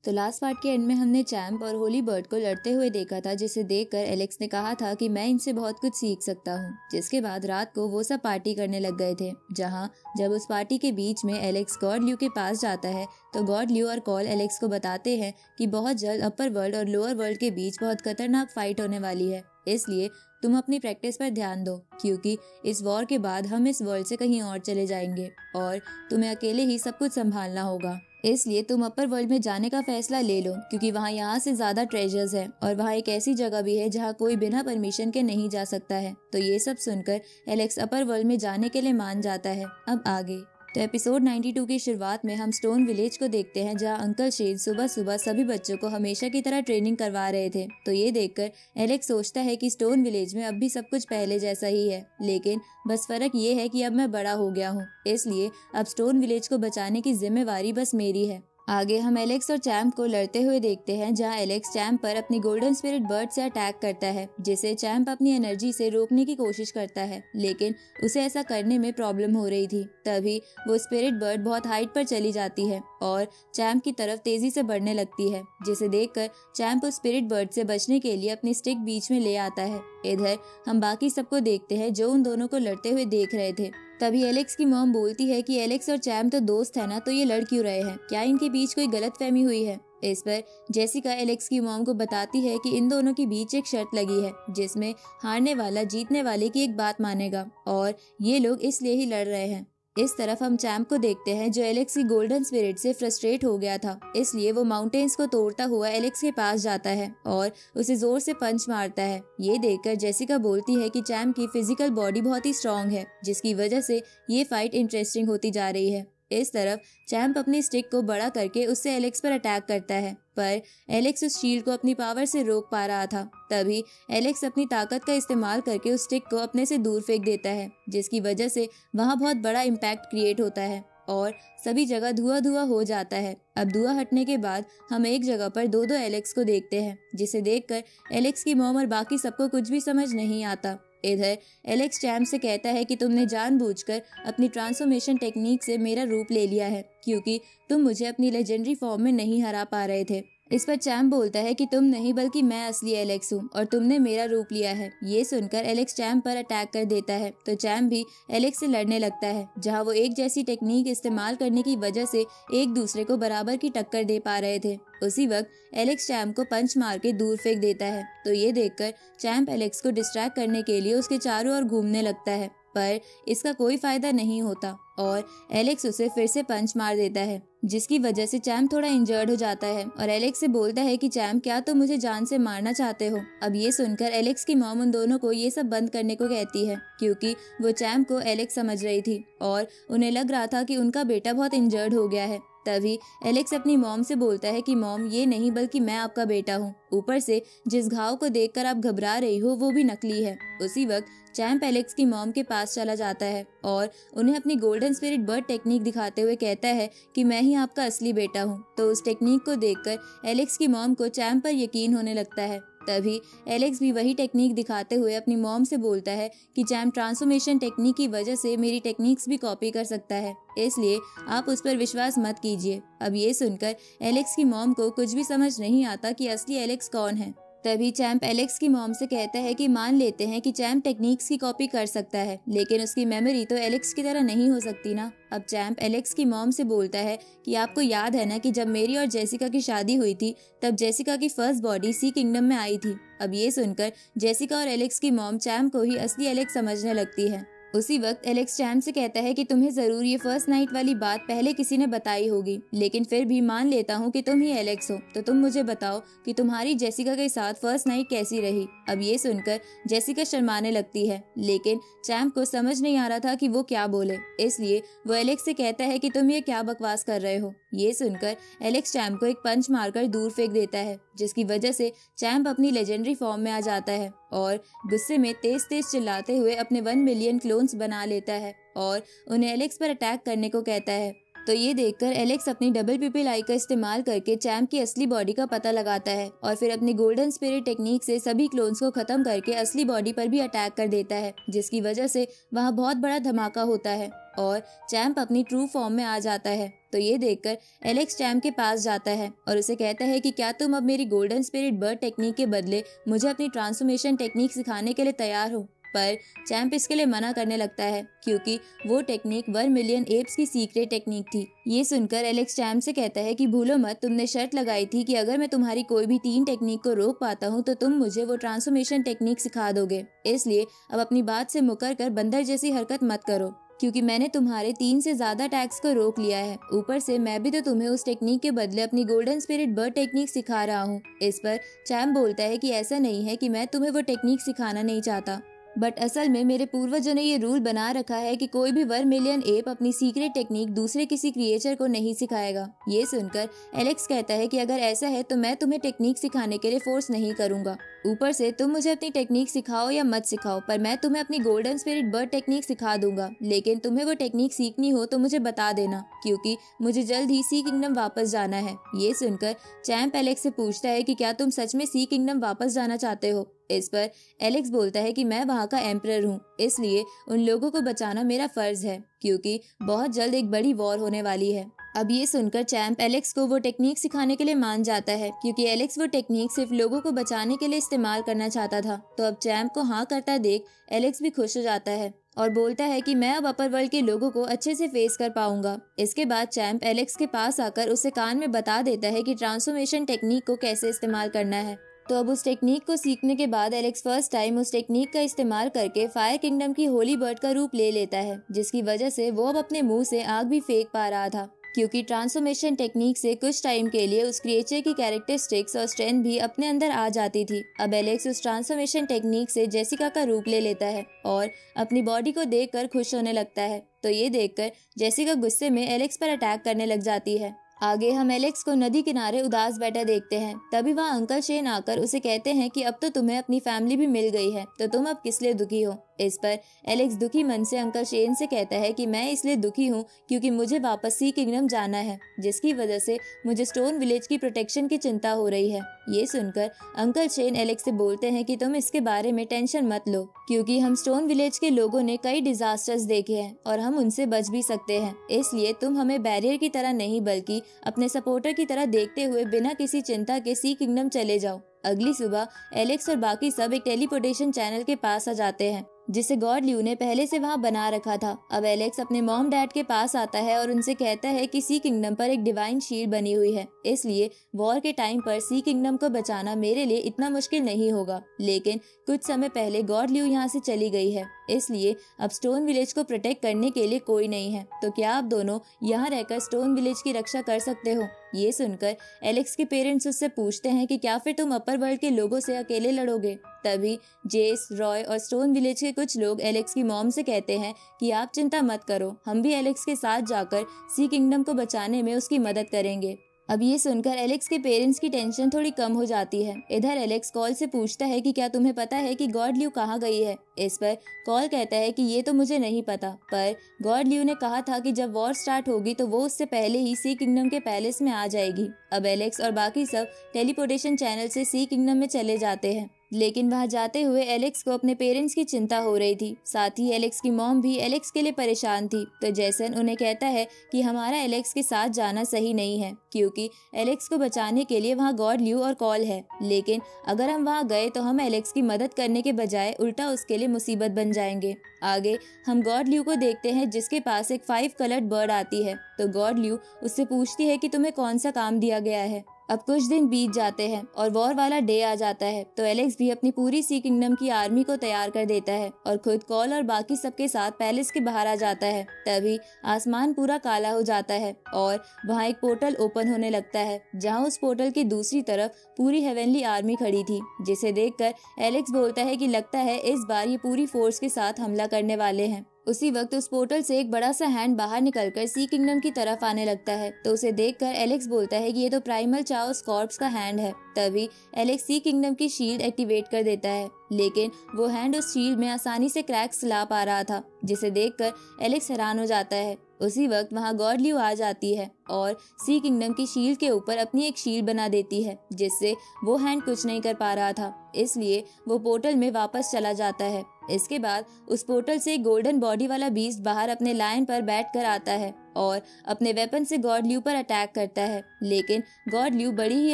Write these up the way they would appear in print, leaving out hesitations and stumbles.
तो last part के and में हमने चैम्प और होली बर्ड को लड़ते हुए देखा था, जिसे देखकर एलेक्स ने कहा था कि मैं इनसे बहुत कुछ सीख सकता हूँ। जिसके बाद रात को वो सब पार्टी करने लग गए थे, जहाँ जब उस पार्टी के बीच में एलेक्स गॉड ल्यू के पास जाता है तो गॉड ल्यू और कॉल एलेक्स को बताते हैं कि बहुत जल्द अपर वर्ल्ड और लोअर वर्ल्ड के बीच बहुत खतरनाक फाइट होने वाली है, इसलिए तुम अपनी प्रैक्टिस पर ध्यान दो, क्योंकि इस वॉर के बाद हम इस वर्ल्ड से कहीं और चले जाएंगे और तुम्हें अकेले ही सब कुछ संभालना होगा। इसलिए तुम अपर वर्ल्ड में जाने का फैसला ले लो, क्योंकि वहाँ यहाँ से ज्यादा ट्रेजर्स है और वहाँ एक ऐसी जगह भी है जहाँ कोई बिना परमिशन के नहीं जा सकता है। तो ये सब सुनकर एलेक्स अपर वर्ल्ड में जाने के लिए मान जाता है। अब आगे तो एपिसोड 92 की शुरुआत में हम स्टोन विलेज को देखते हैं, जहां अंकल शेड सुबह सुबह सभी बच्चों को हमेशा की तरह ट्रेनिंग करवा रहे थे। तो ये देखकर एलेक्स सोचता है कि स्टोन विलेज में अब भी सब कुछ पहले जैसा ही है, लेकिन बस फर्क ये है कि अब मैं बड़ा हो गया हूँ, इसलिए अब स्टोन विलेज को बचाने की जिम्मेवारी बस मेरी है। आगे हम एलेक्स और चैम्प को लड़ते हुए देखते हैं, जहां एलेक्स चैम्प पर अपनी गोल्डन स्पिरिट बर्ड से अटैक करता है, जिसे चैम्प अपनी एनर्जी से रोकने की कोशिश करता है, लेकिन उसे ऐसा करने में प्रॉब्लम हो रही थी। तभी वो स्पिरिट बर्ड बहुत हाइट पर चली जाती है और चैम्प की तरफ तेजी से बढ़ने लगती है, जिसे देखकर चैम्प उस स्पिरिट बर्ड से बचने के लिए अपनी स्टिक बीच में ले आता है। इधर हम बाकी सबको देखते हैं जो उन दोनों को लड़ते हुए देख रहे थे। तभी एलेक्स की मॉम बोलती है कि एलेक्स और चैम्प तो दोस्त है ना, तो ये लड़ क्यों रहे हैं, क्या इनके बीच कोई गलतफहमी हुई है। इस पर जेसिका एलेक्स की मॉम को बताती है कि इन दोनों के बीच एक शर्त लगी है, जिसमें हारने वाला जीतने वाले की एक बात मानेगा और ये लोग इसलिए ही लड़ रहे हैं। इस तरफ हम चैम्प को देखते हैं, जो एलेक्स की गोल्डन स्पिरिट से फ्रस्ट्रेट हो गया था, इसलिए वो माउंटेन्स को तोड़ता हुआ एलेक्स के पास जाता है और उसे जोर से पंच मारता है। ये देखकर जेसिका बोलती है कि चैम्प की फिजिकल बॉडी बहुत ही स्ट्रांग है, जिसकी वजह से ये फाइट इंटरेस्टिंग होती जा रही है। इस तरफ चैम्प अपनी स्टिक को बड़ा करके उससे एलेक्स पर अटैक करता है, पर एलेक्स उस शील्ड को अपनी पावर से रोक पा रहा था। तभी एलेक्स अपनी ताकत का इस्तेमाल करके उस स्टिक को अपने से दूर फेंक देता है, जिसकी वजह से वहाँ बहुत बड़ा इम्पैक्ट क्रिएट होता है और सभी जगह धुआं धुआं हो जाता है। अब धुआं हटने के बाद हम एक जगह पर दो एलेक्स को देखते हैं, जिसे देखकर एलेक्स की मॉम और बाकी सबको कुछ भी समझ नहीं आता। इधर एलेक्स चैम्प से कहता है कि तुमने जानबूझकर अपनी ट्रांसफॉर्मेशन टेक्निक से मेरा रूप ले लिया है, क्योंकि तुम मुझे अपनी लेजेंडरी फॉर्म में नहीं हरा पा रहे थे। इस पर चैम्प बोलता है कि तुम नहीं बल्कि मैं असली एलेक्स हूँ और तुमने मेरा रूप लिया है। ये सुनकर एलेक्स चैम्प पर अटैक कर देता है, तो चैम्प भी एलेक्स से लड़ने लगता है, जहाँ वो एक जैसी टेक्निक इस्तेमाल करने की वजह से एक दूसरे को बराबर की टक्कर दे पा रहे थे। उसी वक्त एलेक्स चैम्प को पंच मार के दूर फेंक देता है, तो ये देखकर चैम्प एलेक्स को डिस्ट्रैक्ट करने के लिए उसके चारों ओर घूमने लगता है, पर इसका कोई फायदा नहीं होता और एलेक्स उसे फिर से पंच मार देता है, जिसकी वजह से चैम्प थोड़ा इंजर्ड हो जाता है और एलेक्स से बोलता है कि चैम्प, क्या तुम मुझे जान से मारना चाहते हो। अब ये सुनकर एलेक्स की मॉम उन दोनों को ये सब बंद करने को कहती है, क्योंकि वो चैम्प को एलेक्स समझ रही थी और उन्हें लग रहा था कि उनका बेटा बहुत इंजर्ड हो गया है। तभी एलेक्स अपनी मॉम से बोलता है कि मॉम, ये नहीं बल्कि मैं आपका बेटा हूँ, ऊपर से जिस घाव को देखकर आप घबरा रही हो वो भी नकली है। उसी वक्त चैम्प एलेक्स की मॉम के पास चला जाता है और उन्हें अपनी गोल्डन स्पिरिट बर्ड टेक्निक दिखाते हुए कहता है कि मैं ही आपका असली बेटा हूँ। तो उस टेक्निक को देखकर एलेक्स की मॉम को चैम्प पर यकीन होने लगता है। तभी एलेक्स भी वही टेक्निक दिखाते हुए अपनी मॉम से बोलता है कि चैम्प ट्रांसफॉर्मेशन टेक्निक की वजह से मेरी टेक्निक्स भी कॉपी कर सकता है, इसलिए आप उस पर विश्वास मत कीजिए। अब ये सुनकर एलेक्स की मॉम को कुछ भी समझ नहीं आता कि असली एलेक्स कौन है। तभी चैम्प एलेक्स की मॉम से कहता है कि मान लेते हैं कि चैम्प टेक्निक्स की कॉपी कर सकता है, लेकिन उसकी मेमोरी तो एलेक्स की तरह नहीं हो सकती ना। अब चैम्प एलेक्स की मॉम से बोलता है कि आपको याद है ना कि जब मेरी और जेसिका की शादी हुई थी, तब जेसिका की फर्स्ट बॉडी सी किंगडम में आई थी। अब ये सुनकर जेसिका और एलेक्स की मॉम चैम्प को ही असली एलेक्स समझने लगती है। उसी वक्त एलेक्स चैम्प से कहता है कि तुम्हें जरूर ये फर्स्ट नाइट वाली बात पहले किसी ने बताई होगी, लेकिन फिर भी मान लेता हूँ कि तुम ही एलेक्स हो, तो तुम मुझे बताओ कि तुम्हारी जेसिका के साथ फर्स्ट नाइट कैसी रही। अब ये सुनकर जेसिका शर्माने लगती है, लेकिन चैम्प को समझ नहीं आ रहा था कि वो क्या बोले, इसलिए वो एलेक्स से कहता है कि तुम ये क्या बकवास कर रहे हो। ये सुनकर एलेक्स चैम्प को एक पंच मारकर दूर फेंक देता है, जिसकी वजह से चैम्प अपनी लेजेंडरी फॉर्म में आ जाता है और गुस्से में तेज तेज चिल्लाते हुए अपने 1 मिलियन क्लोन्स बना लेता है और उन्हें एलेक्स पर अटैक करने को कहता है। तो ये देखकर एलेक्स अपनी डबल पिपिल आई का इस्तेमाल करके चैम्प की असली बॉडी का पता लगाता है और फिर अपनी गोल्डन स्पिरिट टेक्निक से सभी क्लोन्स को खत्म करके असली बॉडी पर भी अटैक कर देता है, जिसकी वजह से वहाँ बहुत बड़ा धमाका होता है और चैम्प अपनी ट्रू फॉर्म में आ जाता है। तो ये देखकर एलेक्स चैम्प के पास जाता है और उसे कहता है कि क्या तुम अब मेरी गोल्डन स्पिरिट बर्ड टेक्निक के बदले मुझे अपनी ट्रांसफॉर्मेशन टेक्निक सिखाने के लिए तैयार हो। पर चैम्प इसके लिए मना करने लगता है क्योंकि वो टेक्निक 1 मिलियन एप्स की सीक्रेट टेक्निक थी। ये सुनकर एलेक्स चैम्प से कहता है कि भूलो मत, तुमने शर्त लगाई थी कि अगर मैं तुम्हारी कोई भी 3 टेक्निक को रोक पाता हूँ तो तुम मुझे वो ट्रांसफॉर्मेशन टेक्निक सिखा दोगे, इसलिए अब अपनी बात से मुकर कर बंदर जैसी हरकत मत करो, क्योंकि मैंने तुम्हारे 3 से ज्यादा अटैक्स को रोक लिया है। ऊपर से मैं भी तो तुम्हें उस टेक्निक के बदले अपनी गोल्डन स्पिरिट बर्ड टेक्निक सिखा रहा हूँ। इस पर चैम्प बोलता है कि ऐसा नहीं है कि मैं तुम्हें वो टेक्निक सिखाना नहीं चाहता, बट असल में मेरे पूर्वजों ने ये रूल बना रखा है कि कोई भी 1 मिलियन एप अपनी सीक्रेट टेक्निक दूसरे किसी क्रिएचर को नहीं सिखाएगा। ये सुनकर एलेक्स कहता है कि अगर ऐसा है तो मैं तुम्हें टेक्निक सिखाने के लिए फोर्स नहीं करूंगा। ऊपर से तुम मुझे अपनी टेक्निक सिखाओ या मत सिखाओ, पर मैं तुम्हें अपनी गोल्डन स्पिरिट बर्ड टेक्निक सिखा दूंगा। लेकिन तुम्हें वो टेक्निक सीखनी हो तो मुझे बता देना, क्योंकि मुझे जल्द ही सी किंगडम वापस जाना है। ये सुनकर चैम्प एलेक्स से पूछता है कि क्या तुम सच में सी किंगडम वापस जाना चाहते हो। इस पर एलेक्स बोलता है कि मैं वहाँ का एम्परर हूँ, इसलिए उन लोगों को बचाना मेरा फर्ज है, क्योंकि बहुत जल्द एक बड़ी वॉर होने वाली है। अब ये सुनकर चैम्प एलेक्स को वो टेक्निक सिखाने के लिए मान जाता है, क्योंकि एलेक्स वो टेक्निक सिर्फ लोगों को बचाने के लिए इस्तेमाल करना चाहता था। तो अब चैम्प को हाँ करता देख एलेक्स भी खुश हो जाता है और बोलता है कि मैं अब अपर वर्ल्ड के लोगों को अच्छे से फेस कर पाऊंगा। इसके बाद चैम्प एलेक्स के पास आकर उसे कान में बता देता है कि ट्रांसफॉर्मेशन टेक्निक को कैसे इस्तेमाल करना है। तो अब उस टेक्निक को सीखने के बाद एलेक्स फर्स्ट टाइम उस टेक्निक का इस्तेमाल करके फायर किंगडम की होली बर्ड का रूप ले लेता है, जिसकी वजह से वो अब अपने मुंह से आग भी फेंक पा रहा था, क्योंकि ट्रांसफॉर्मेशन टेक्निक से कुछ टाइम के लिए उस क्रिएचर की कैरेक्टरिस्टिक्स और स्ट्रेंथ भी अपने अंदर आ जाती थी। अब एलेक्स उस ट्रांसफॉर्मेशन टेक्निक से जेसिका का रूप ले लेता है और अपनी बॉडी को देखकर खुश होने लगता है। तो ये देखकर जेसिका गुस्से में एलेक्स पर अटैक करने लग जाती है। आगे हम एलेक्स को नदी किनारे उदास बैठा देखते हैं। तभी वहाँ अंकल शेन आकर उसे कहते हैं कि अब तो तुम्हें अपनी फैमिली भी मिल गई है, तो तुम अब किस लिए दुखी हो। इस पर एलेक्स दुखी मन से अंकल शेन से कहता है कि मैं इसलिए दुखी हूँ क्योंकि मुझे वापस सी किंगडम जाना है, जिसकी वजह से मुझे स्टोन विलेज की प्रोटेक्शन की चिंता हो रही है। ये सुनकर अंकल शेन एलेक्स से बोलते हैं कि तुम इसके बारे में टेंशन मत लो, क्योंकि हम स्टोन विलेज के लोगों ने कई डिजास्टर्स देखे हैं और हम उनसे बच भी सकते हैं। इसलिए तुम हमें बैरियर की तरह नहीं बल्कि अपने सपोर्टर की तरह देखते हुए बिना किसी चिंता के सी किंगडम चले जाओ। अगली सुबह एलेक्स और बाकी सब एक टेलीपोर्टेशन चैनल के पास आ जाते हैं, जिसे गॉड ल्यू ने पहले से वहाँ बना रखा था। अब एलेक्स अपने मॉम डैड के पास आता है और उनसे कहता है कि सी किंगडम पर एक डिवाइन शील्ड बनी हुई है, इसलिए वॉर के टाइम पर सी किंगडम को बचाना मेरे लिए इतना मुश्किल नहीं होगा। लेकिन कुछ समय पहले गॉड ल्यू यहाँ से चली गई है, इसलिए अब स्टोन विलेज को प्रोटेक्ट करने के लिए कोई नहीं है। तो क्या आप दोनों यहाँ रहकर स्टोन विलेज की रक्षा कर सकते हो। ये सुनकर एलेक्स के पेरेंट्स उससे पूछते हैं कि क्या फिर तुम अपर वर्ल्ड के लोगों से अकेले लड़ोगे। तभी जेस, रॉय और स्टोन विलेज के कुछ लोग एलेक्स की मॉम से कहते हैं कि आप चिंता मत करो, हम भी एलेक्स के साथ जाकर सी किंगडम को बचाने में उसकी मदद करेंगे। अब ये सुनकर एलेक्स के पेरेंट्स की टेंशन थोड़ी कम हो जाती है। इधर एलेक्स कॉल से पूछता है कि क्या तुम्हें पता है कि गॉड ल्यू कहाँ गई है। इस पर कॉल कहता है कि ये तो मुझे नहीं पता, पर गॉड ल्यू ने कहा था कि जब वॉर स्टार्ट होगी तो वो उससे पहले ही सी किंगडम के पैलेस में आ जाएगी। अब एलेक्स और बाकी सब टेलीपोर्टेशन चैनल से सी किंगडम में चले जाते हैं, लेकिन वहां जाते हुए एलेक्स को अपने पेरेंट्स की चिंता हो रही थी। साथ ही एलेक्स की मॉम भी एलेक्स के लिए परेशान थी। तो जैसन उन्हें कहता है कि हमारा एलेक्स के साथ जाना सही नहीं है, क्योंकि एलेक्स को बचाने के लिए वहाँ गॉड ल्यू और कॉल है, लेकिन अगर हम वहाँ गए तो हम एलेक्स की मदद करने के बजाय उल्टा उसके लिए मुसीबत बन जाएंगे। आगे हम गॉड ल्यू को देखते हैं, जिसके पास एक 5 कलर्ड बर्ड आती है। तो गॉड ल्यू उससे पूछती है कि तुम्हें कौन सा काम दिया गया है। अब कुछ दिन बीत जाते हैं और वॉर वाला डे आ जाता है। तो एलेक्स भी अपनी पूरी सी किंगडम की आर्मी को तैयार कर देता है और खुद कॉल और बाकी सबके साथ पैलेस के बाहर आ जाता है। तभी आसमान पूरा काला हो जाता है और वहाँ एक पोर्टल ओपन होने लगता है, जहाँ उस पोर्टल की दूसरी तरफ पूरी हेवनली आर्मी खड़ी थी, जिसे देखकर एलेक्स बोलता है कि लगता है इस बार ये पूरी फोर्स के साथ हमला करने वाले हैं। उसी वक्त उस पोर्टल से एक बड़ा सा हैंड बाहर निकलकर सी किंगडम की तरफ आने लगता है। तो उसे देखकर एलेक्स बोलता है कि ये तो प्राइमल चाओस कॉर्प्स का हैंड है। तभी एलेक्स सी किंगडम की शील्ड एक्टिवेट कर देता है, लेकिन वो हैंड उस शील्ड में आसानी से क्रैक्स ला पा रहा था, जिसे देखकर एलेक्स हैरान हो जाता है। उसी वक्त वहाँ गॉड ल्यू आ जाती है और सी किंगडम की शील्ड के ऊपर अपनी एक शील्ड बना देती है, जिससे वो हैंड कुछ नहीं कर पा रहा था, इसलिए वो पोर्टल में वापस चला जाता है। इसके बाद उस पोर्टल से गोल्डन बॉडी वाला बीस्ट बाहर अपने लायन पर बैठ कर आता है और अपने वेपन से गॉड ल्यू पर अटैक करता है, लेकिन गॉड ल्यू बड़ी ही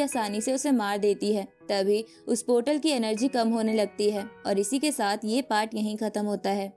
आसानी से उसे मार देती है। तभी उस पोर्टल की एनर्जी कम होने लगती है और इसी के साथ ये पार्ट यहीं खत्म होता है।